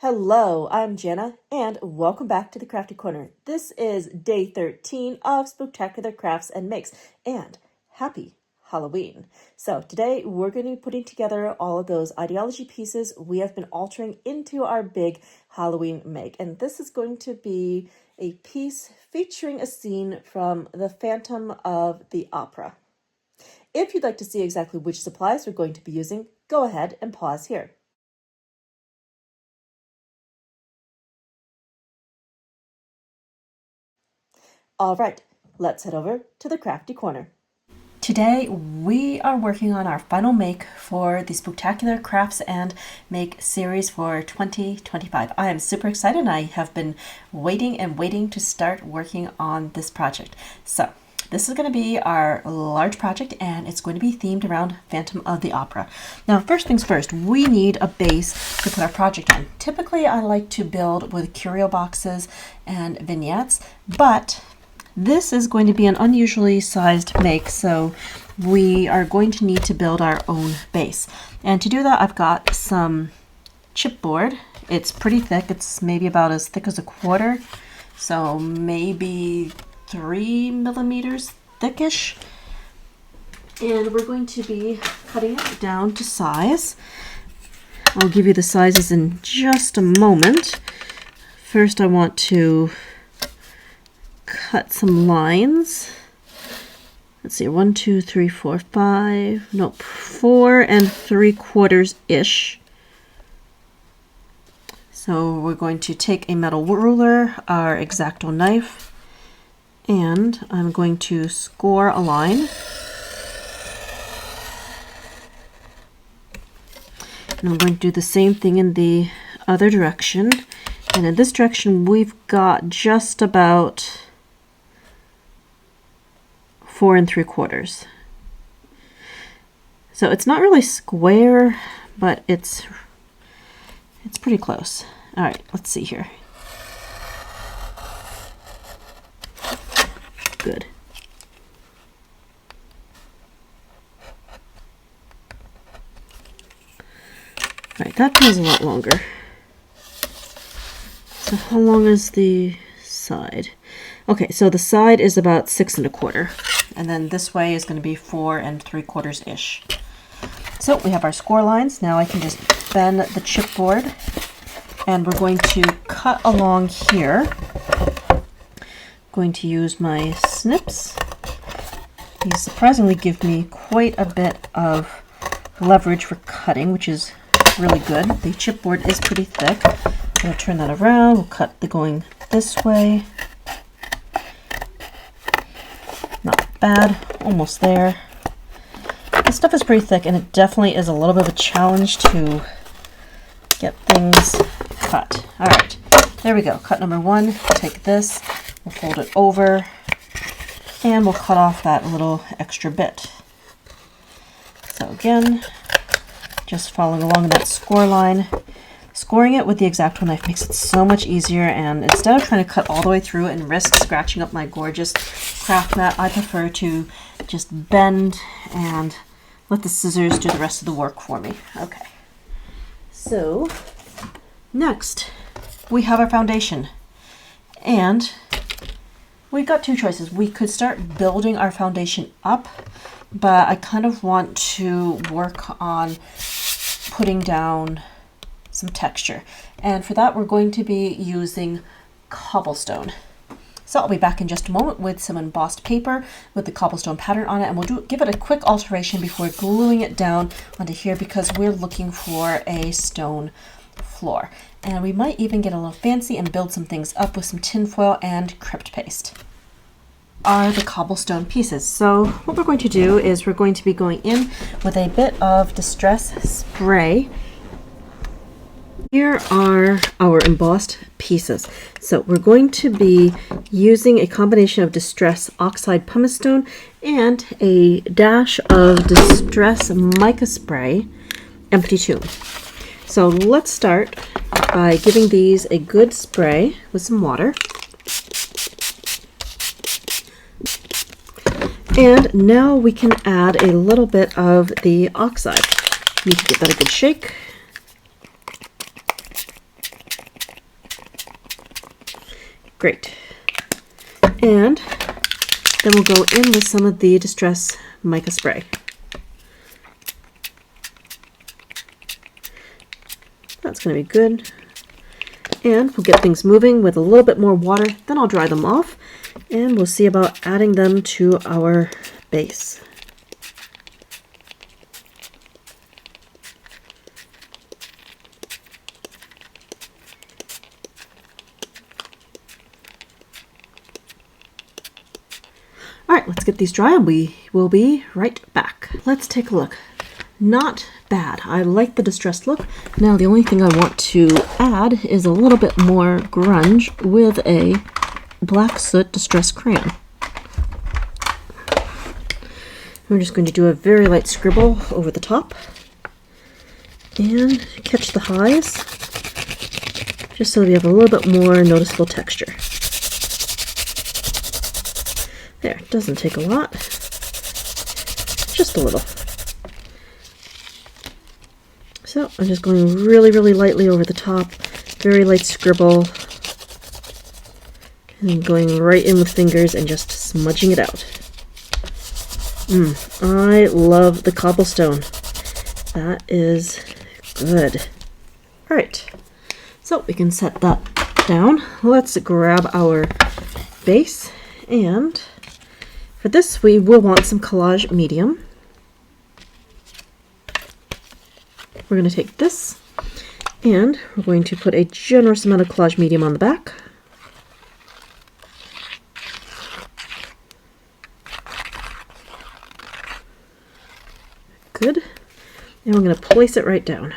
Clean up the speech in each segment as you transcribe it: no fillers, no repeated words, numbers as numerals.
Hello, I'm Janna, and welcome back to the Crafty Corner. This is day 13 of Spooktacular Crafts and Makes, and happy Halloween. So today we're going to be putting together all of those Idea-ology pieces we have been altering into our big Halloween make. And this is going to be a piece featuring a scene from the Phantom of the Opera. If you'd like to see exactly which supplies we're going to be using, go ahead and pause here. All right, let's head over to the Crafty Corner. Today we are working on our final make for the Spooktacular Crafts and Make series for 2025. I am super excited and I have been waiting to start working on this project. So this is going to be our large project and it's going to be themed around Phantom of the Opera. Now, first things first, we need a base to put our project on. Typically, I like to build with curio boxes and vignettes, but this is going to be an unusually sized make, so we are going to need to build our own base. And to do that, I've got some chipboard. It's pretty thick. It's maybe about as thick as a quarter, so maybe 3 millimeters thickish. And we're going to be cutting it down to size. I'll give you the sizes in just a moment. First, I want to cut some lines. Let's see, 1, 2, 3, 4, 5, nope, 4 3/4 ish. So we're going to take a metal ruler, our X-Acto knife, and I'm going to score a line. And I'm going to do the same thing in the other direction. And in this direction, we've got just about 4 3/4. So it's not really square, but it's pretty close. All right, let's see here. Good. All right, that feels a lot longer. So how long is the side? Okay, so the side is about 6 1/4, and then this way is going to be 4 3/4 ish. So we have our score lines. Now I can just bend the chipboard, and we're going to cut along here. I'm going to use my snips. These surprisingly give me quite a bit of leverage for cutting, which is really good. The chipboard is pretty thick. I'm going to turn that around. We'll cut the going this way. Not bad, almost there. This stuff is pretty thick and it definitely is a little bit of a challenge to get things cut. All right, there we go. Cut number 1, take this, we'll fold it over and we'll cut off that little extra bit. So again, just following along that score line. Scoring it with the X-Acto knife makes it so much easier, and instead of trying to cut all the way through and risk scratching up my gorgeous craft mat, I prefer to just bend and let the scissors do the rest of the work for me. Okay, so next we have our foundation, and we've got 2 choices. We could start building our foundation up, but I kind of want to work on putting down some texture, and for that we're going to be using cobblestone. So I'll be back in just a moment with some embossed paper with the cobblestone pattern on it, and we'll give it a quick alteration before gluing it down onto here because we're looking for a stone floor. And we might even get a little fancy and build some things up with some tin foil and crypt paste. Are the cobblestone pieces. So what we're going to do is we're going to be going in with a bit of distress spray. Here are our embossed pieces. So we're going to be using a combination of Distress Oxide Pumice Stone and a dash of Distress Mica Spray Empty Tomb. So let's start by giving these a good spray with some water. And now we can add a little bit of the oxide. You need to give that a good shake. Great. And then we'll go in with some of the Distress mica spray. That's going to be good. And we'll get things moving with a little bit more water, then I'll dry them off, and we'll see about adding them to our base. All right, let's get these dry and we will be right back. Let's take a look. Not bad. I like the distressed look. Now the only thing I want to add is a little bit more grunge with a black soot distress crayon. We're just going to do a very light scribble over the top and catch the highs just so we have a little bit more noticeable texture. There, it doesn't take a lot, just a little. So I'm just going really, really lightly over the top, very light scribble, and then going right in with fingers and just smudging it out. I love the cobblestone. That is good. All right, so we can set that down. Let's grab our base, and for this we will want some collage medium. We're going to take this and we're going to put a generous amount of collage medium on the back. Good. And we're going to place it right down.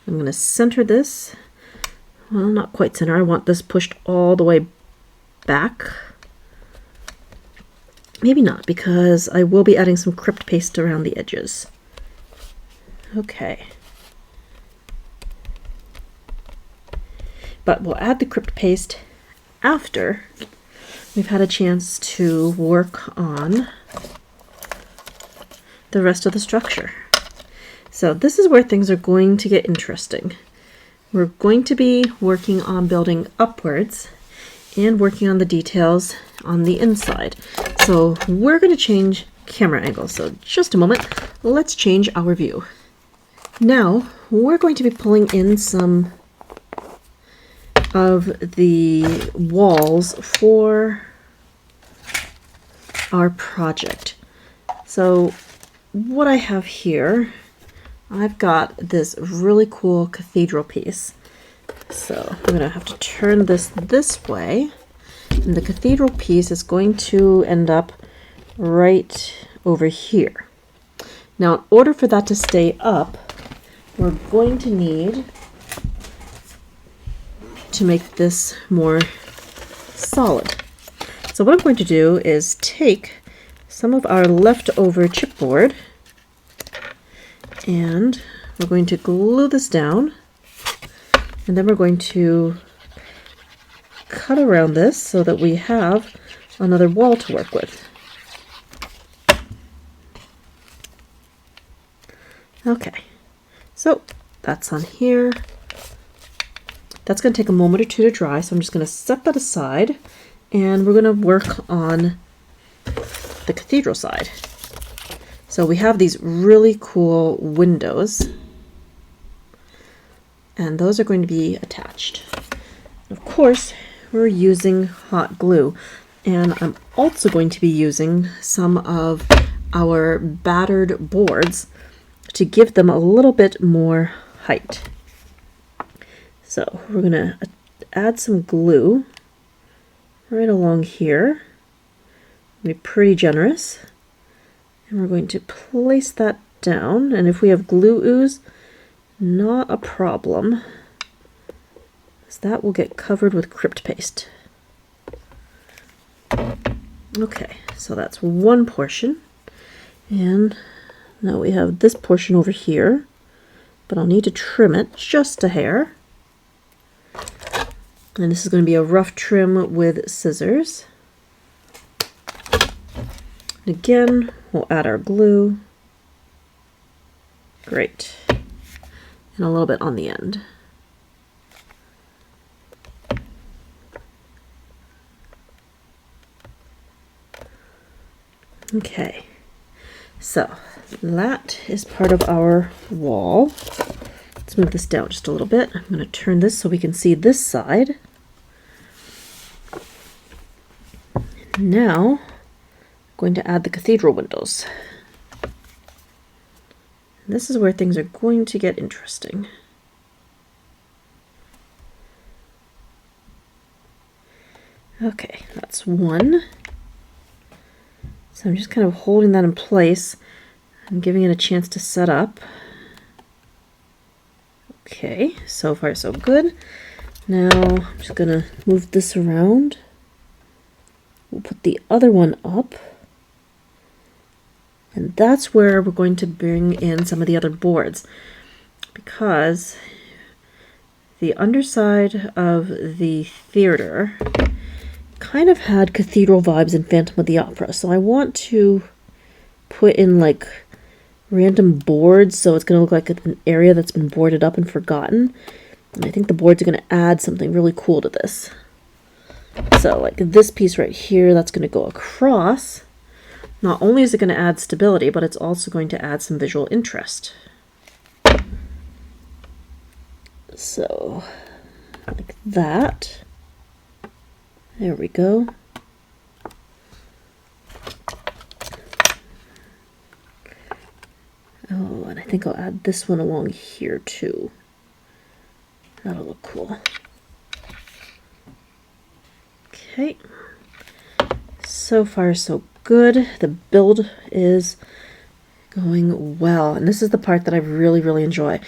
I'm going to center this. Well, not quite center. I want this pushed all the way back. Maybe not, because I will be adding some crypt paste around the edges. Okay. But we'll add the crypt paste after we've had a chance to work on the rest of the structure. So this is where things are going to get interesting. We're going to be working on building upwards and working on the details on the inside. So we're going to change camera angle. So just a moment, let's change our view. Now we're going to be pulling in some of the walls for our project. So what I have here, I've got this really cool cathedral piece. So I'm going to have to turn this way, and the cathedral piece is going to end up right over here. Now, in order for that to stay up, we're going to need to make this more solid. So what I'm going to do is take some of our leftover chipboard and we're going to glue this down, and then we're going to cut around this so that we have another wall to work with. Okay, so that's on here. That's going to take a moment or two to dry, so I'm just going to set that aside, and we're going to work on the cathedral side. So we have these really cool windows, and those are going to be attached. Of course, we're using hot glue, and I'm also going to be using some of our battered boards to give them a little bit more height. So we're going to add some glue right along here. Be pretty generous. And we're going to place that down. And if we have glue ooze, not a problem, as that will get covered with crypt paste. Okay, so that's one portion. And now we have this portion over here, but I'll need to trim it just a hair. And this is going to be a rough trim with scissors. And again, we'll add our glue. Great. And a little bit on the end. Okay, so that is part of our wall. Let's move this down just a little bit. I'm going to turn this so we can see this side. Now, I'm going to add the cathedral windows. This is where things are going to get interesting. Okay, that's one. So I'm just kind of holding that in place. I'm giving it a chance to set up. Okay, so far so good. Now I'm just gonna move this around. We'll put the other one up. And that's where we're going to bring in some of the other boards, because the underside of the theater kind of had cathedral vibes in Phantom of the Opera. So I want to put in like random boards, so it's going to look like an area that's been boarded up and forgotten. And I think the boards are going to add something really cool to this. So like this piece right here, that's going to go across. Not only is it going to add stability, but it's also going to add some visual interest. So like that. There we go. Oh, and I think I'll add this one along here too. That'll look cool. Okay. So far, so good. The build is going well. And this is the part that I really, really enjoy.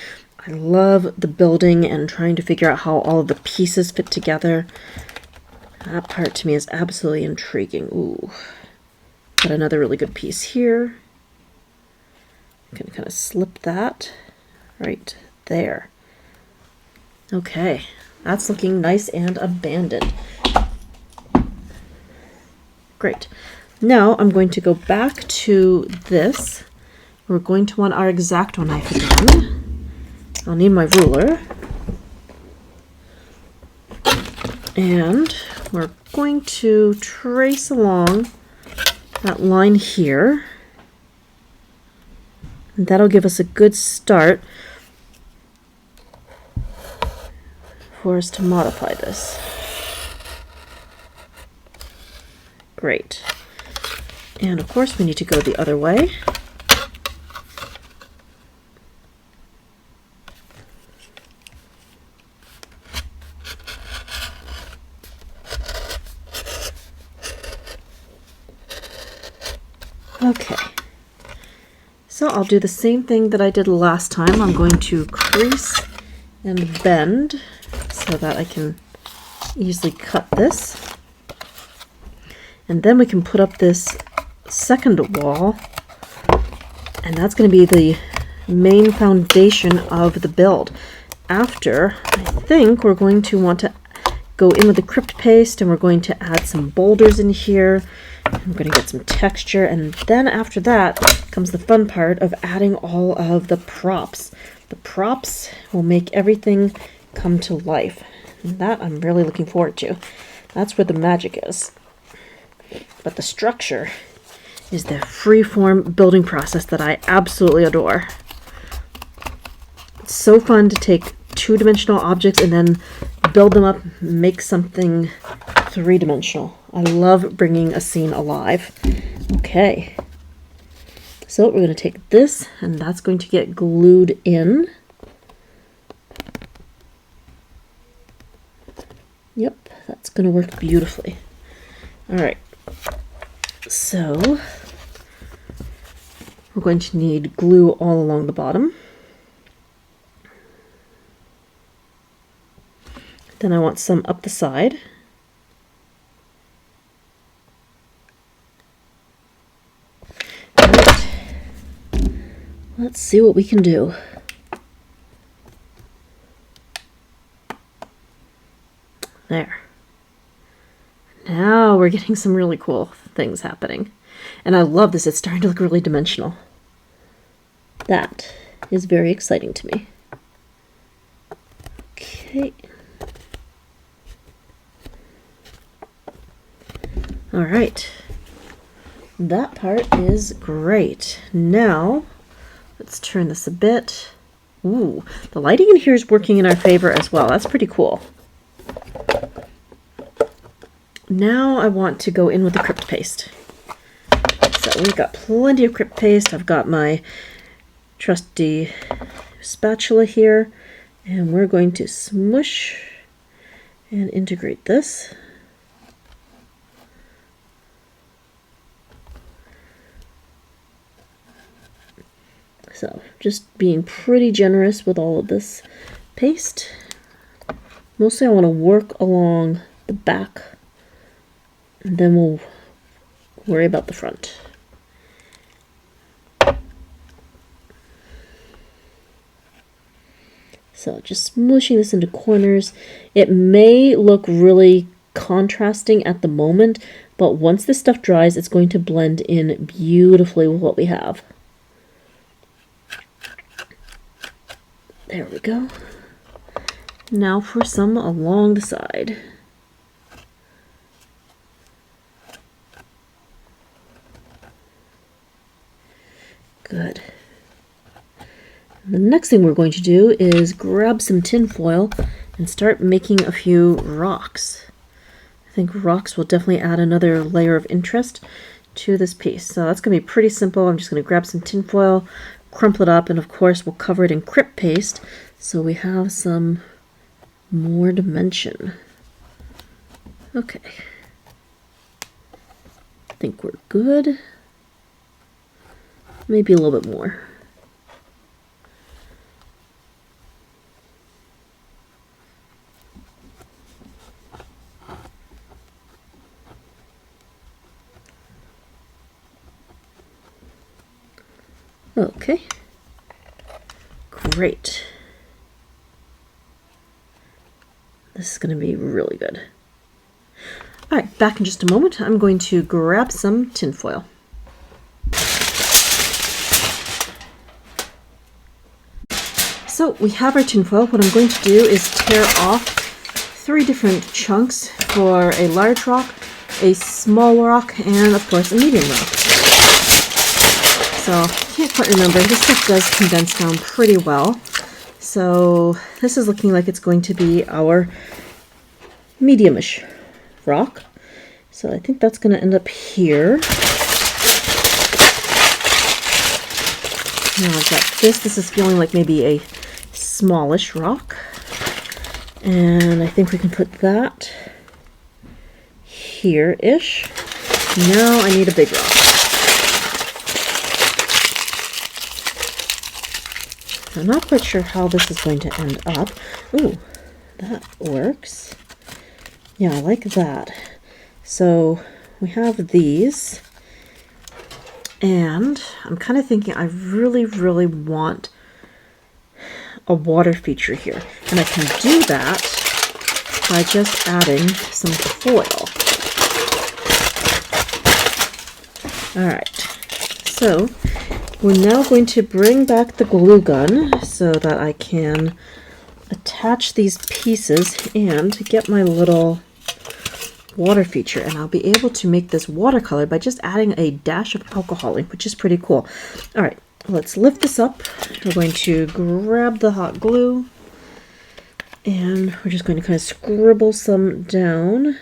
I love the building and trying to figure out how all of the pieces fit together. That part to me is absolutely intriguing. Ooh. Got another really good piece here. I'm going to kind of slip that right there. Okay, that's looking nice and abandoned. Great. Now I'm going to go back to this. We're going to want our X-Acto knife again. I'll need my ruler. And we're going to trace along that line here. And that'll give us a good start for us to modify this. Great. And of course we need to go the other way. Okay. So I'll do the same thing that I did last time. I'm going to crease and bend so that I can easily cut this. And then we can put up this second wall, and that's going to be the main foundation of the build. After, I think we're going to want to go in with the crypt paste, and we're going to add some boulders in here. I'm going to get some texture, and then after that comes the fun part of adding all of the props. The props will make everything come to life, and that I'm really looking forward to. That's where the magic is. But the structure is the free-form building process that I absolutely adore. It's so fun to take two-dimensional objects and then build them up, make something three-dimensional. I love bringing a scene alive. Okay. So we're going to take this, and that's going to get glued in. Yep, that's going to work beautifully. All right. So we're going to need glue all along the bottom. Then I want some up the side. All right. Let's see what we can do. There. Now we're getting some really cool things happening. And I love this. It's starting to look really dimensional. That is very exciting to me. Okay. All right. that part is great. Now, let's turn this a bit. Ooh, the lighting in here is working in our favor as well. That's pretty cool. Now I want to go in with the crypt paste. So we've got plenty of crypt paste. I've got my trusty spatula here, and we're going to smush and integrate this. So just being pretty generous with all of this paste. Mostly I want to work along the back, and then we'll worry about the front. So just smushing this into corners. It may look really contrasting at the moment, but once this stuff dries, it's going to blend in beautifully with what we have. There we go. Now for some along the side. Good. The next thing we're going to do is grab some tin foil and start making a few rocks. I think rocks will definitely add another layer of interest to this piece. So that's going to be pretty simple. I'm just going to grab some tin foil, crumple it up, and of course we'll cover it in crypt paste so we have some more dimension. Okay. I think we're good. Maybe a little bit more. Okay. Great. This is going to be really good. All right, back in just a moment. I'm going to grab some tin foil. So we have our tin foil. What I'm going to do is tear off 3 different chunks for a large rock, a small rock, and of course a medium rock. So I can't quite remember. This stuff does condense down pretty well. So this is looking like it's going to be our medium-ish rock. So I think that's going to end up here. Now I've got this. This is feeling like maybe a smallish rock. And I think we can put that here-ish. Now I need a big rock. I'm not quite sure how this is going to end up. Ooh, that works. Yeah, I like that. So we have these. And I'm kind of thinking I really, really want a water feature here. And I can do that by just adding some foil. Alright, so we're now going to bring back the glue gun so that I can attach these pieces and get my little water feature, and I'll be able to make this watercolor by just adding a dash of alcohol in, which is pretty cool. Alright, let's lift this up. We're going to grab the hot glue and we're just going to kind of scribble some down,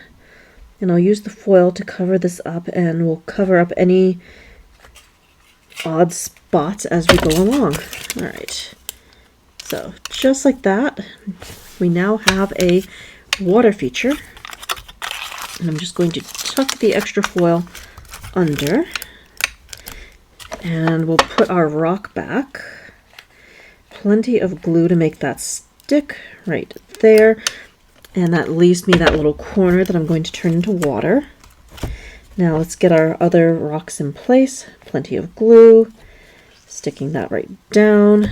and I'll use the foil to cover this up, and we'll cover up any odd spots as we go along. Alright, so just like that, we now have a water feature. And I'm just going to tuck the extra foil under, and we'll put our rock back. Plenty of glue to make that stick right there, and that leaves me that little corner that I'm going to turn into water. Now let's get our other rocks in place. Plenty of glue, sticking that right down.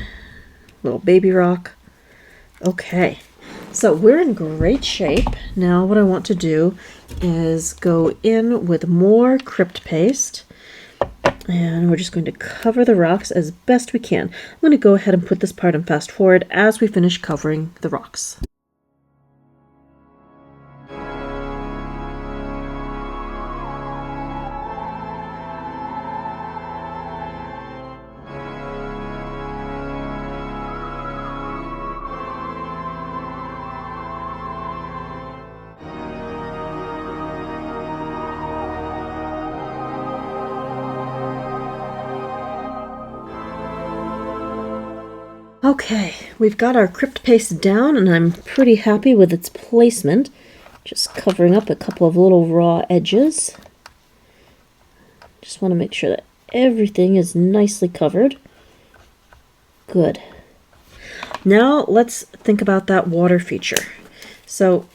Little baby rock. Okay. So we're in great shape. Now what I want to do is go in with more crypt paste, and we're just going to cover the rocks as best we can. I'm going to go ahead and put this part in fast forward as we finish covering the rocks. Okay, we've got our crypt paste down and I'm pretty happy with its placement. Just covering up a couple of little raw edges. Just want to make sure that everything is nicely covered. Good. Now let's think about that water feature. So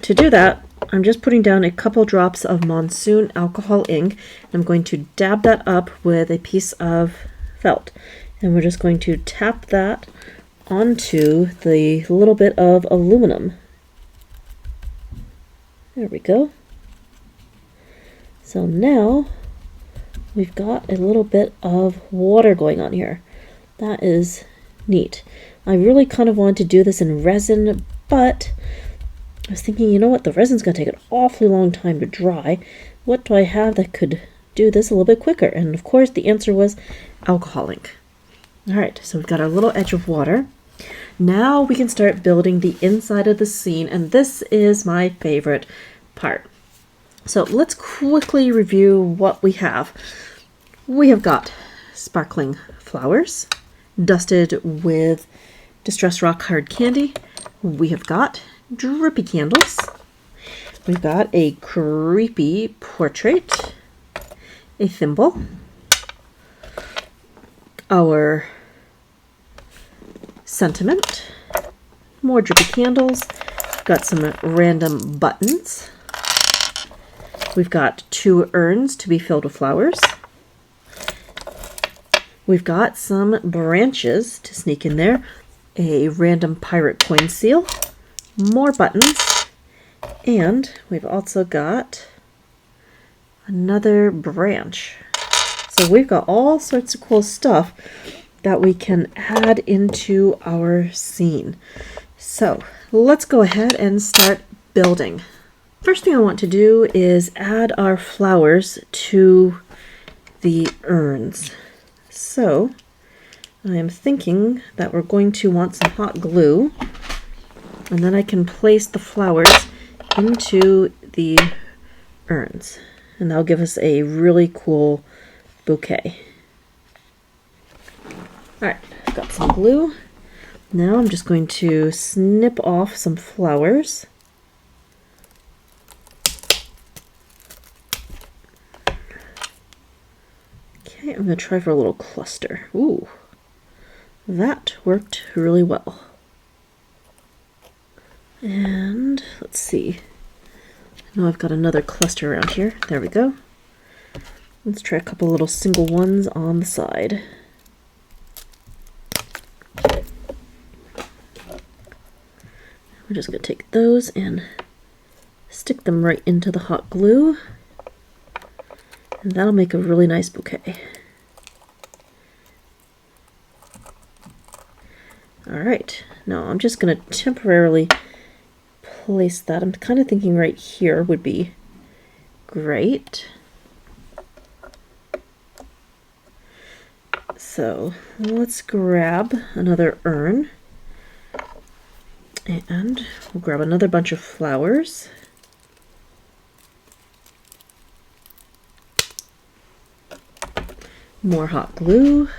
to do that, I'm just putting down a couple drops of Monsoon alcohol ink. I'm going to dab that up with a piece of felt. And we're just going to tap that onto the little bit of aluminum. There we go. So now we've got a little bit of water going on here. That is neat. I really kind of wanted to do this in resin, but I was thinking, you know what, the resin's going to take an awfully long time to dry. What do I have that could do this a little bit quicker? And of course the answer was alcohol ink. Alright, so we've got our little edge of water. Now we can start building the inside of the scene, and this is my favorite part. So let's quickly review what we have. We have got sparkling flowers, dusted with Distress Rock hard candy. We have got drippy candles. We've got a creepy portrait, a thimble, our sentiment, more drippy candles, got some random buttons. We've got 2 urns to be filled with flowers. We've got some branches to sneak in there, a random pirate coin seal, more buttons, and we've also got another branch. So we've got all sorts of cool stuff that we can add into our scene. So let's go ahead and start building. First thing I want to do is add our flowers to the urns. So I am thinking that we're going to want some hot glue, and then I can place the flowers into the urns, and that'll give us a really cool bouquet. Alright, I've got some glue. Now I'm just going to snip off some flowers. Okay, I'm going to try for a little cluster. Ooh, that worked really well. And let's see. I know I've got another cluster around here. There we go. Let's try a couple little single ones on the side. We're just going to take those and stick them right into the hot glue. And that'll make a really nice bouquet. Alright, now I'm just going to temporarily place that. I'm kind of thinking right here would be great. So let's grab another urn. And we'll grab another bunch of flowers. More hot glue.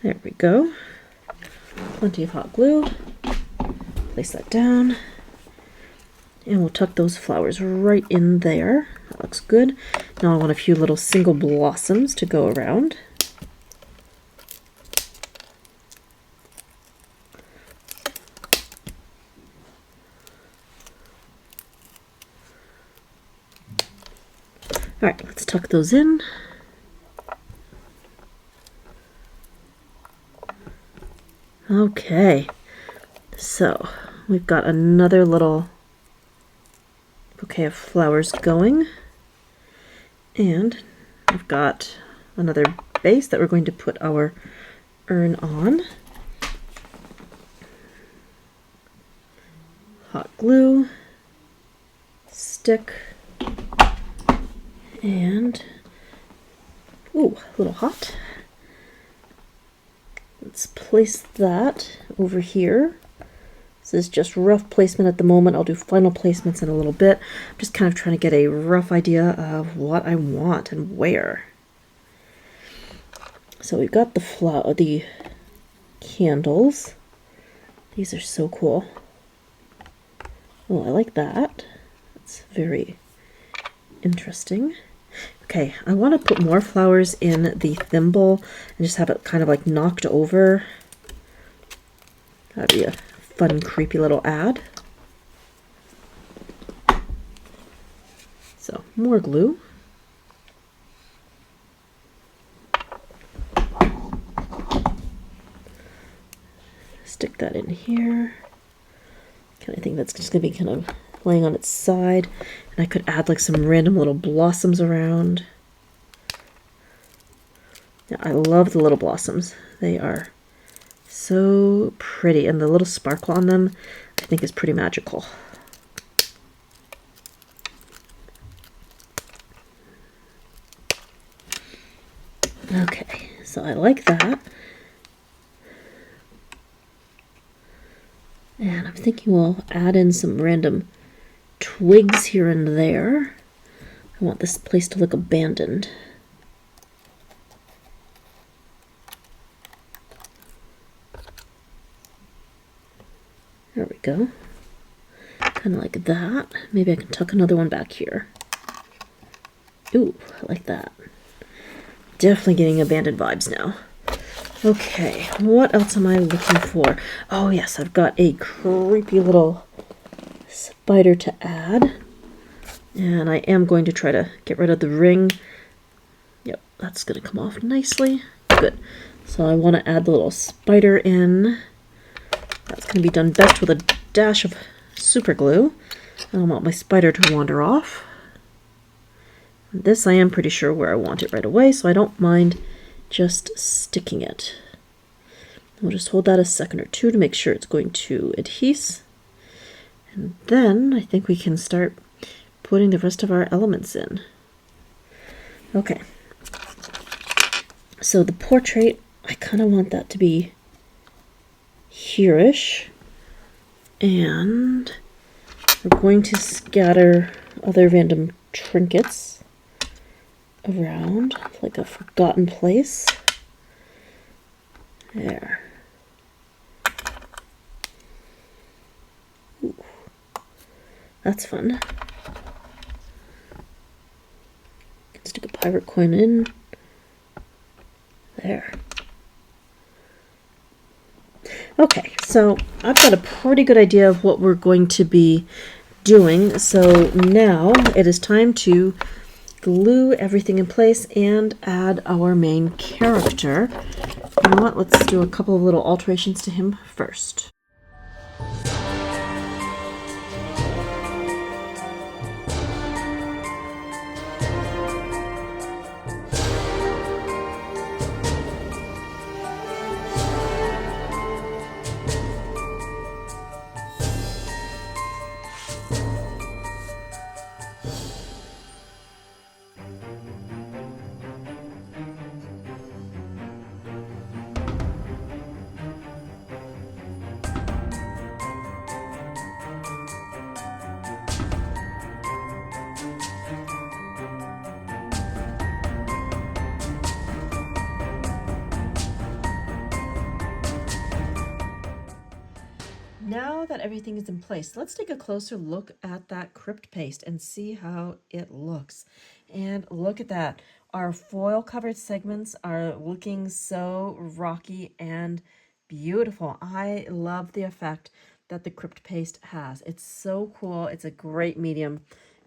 There we go. Plenty of hot glue. Place that down. And we'll tuck those flowers right in there. That looks good. Now I want a few little single blossoms to go around. Alright, let's tuck those in. Okay, so we've got another little bouquet of flowers going, and we've got another base that we're going to put our urn on. Hot glue, stick, and ooh, a little hot. Let's place that over here. This is just rough placement at the moment. I'll do final placements in a little bit. I'm just kind of trying to get a rough idea of what I want and where. So we've got the candles. These are so cool. Oh, I like that. That's very interesting. Okay, I want to put more flowers in the thimble and just have it kind of like knocked over. That'd be a fun, creepy little ad. So, more glue. Stick that in here. Kind of think that's just going to be kind of laying on its side. And I could add like some random little blossoms around. Yeah, I love the little blossoms. They are so pretty. And the little sparkle on them, I think, is pretty magical. Okay, so I like that. And I'm thinking we'll add in some random twigs here and there. I want this place to look abandoned. There we go. Kind of like that. Maybe I can tuck another one back here. Ooh, I like that. Definitely getting abandoned vibes now. Okay, what else am I looking for? Oh yes, I've got a creepy little spider to add. And I am going to try to get rid of the ring. Yep, that's going to come off nicely. Good. So I want to add the little spider in. That's going to be done best with a dash of super glue. I don't want my spider to wander off. This I am pretty sure where I want it right away, so I don't mind just sticking it. We'll just hold that a second or two to make sure it's going to adhere. And then I think we can start putting the rest of our elements in. Okay. So the portrait, I kind of want that to be here-ish. And we're going to scatter other random trinkets around, like a forgotten place. There. Ooh. That's fun. Stick a pirate coin in. There. Okay, so I've got a pretty good idea of what we're going to be doing. So now it is time to glue everything in place and add our main character. You know what? Let's do a couple of little alterations to him first. Now that everything is in place, let's take a closer look at that crypt paste and see how it looks. And look at that. Our foil covered segments are looking so rocky and beautiful. I love the effect that the crypt paste has. It's so cool. It's a great medium.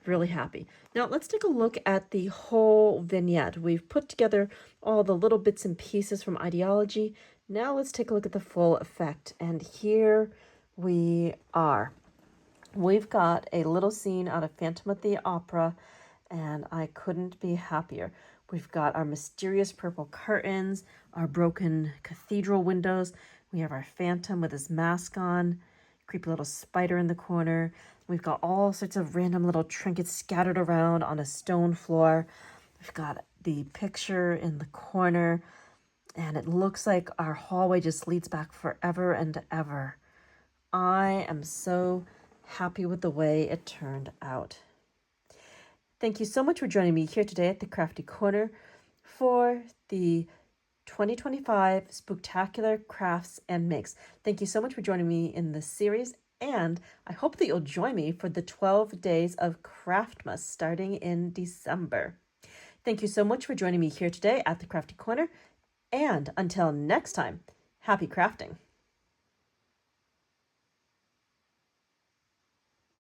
Really happy. Now let's take a look at the whole vignette. We've put together all the little bits and pieces from Idea-ology. Now let's take a look at the full effect. And here we are. We've got a little scene out of Phantom of the Opera, and I couldn't be happier. We've got our mysterious purple curtains, our broken cathedral windows. We have our Phantom with his mask on, creepy little spider in the corner. We've got all sorts of random little trinkets scattered around on a stone floor. We've got the picture in the corner, and it looks like our hallway just leads back forever and ever. I am so happy with the way it turned out. Thank you so much for joining me here today at the Crafty Corner for the 2025 Spooktacular Crafts and Makes. Thank you so much for joining me in this series, and I hope that you'll join me for the 12 days of Craftmas starting in December. Thank you so much for joining me here today at the Crafty Corner, and until next time, happy crafting.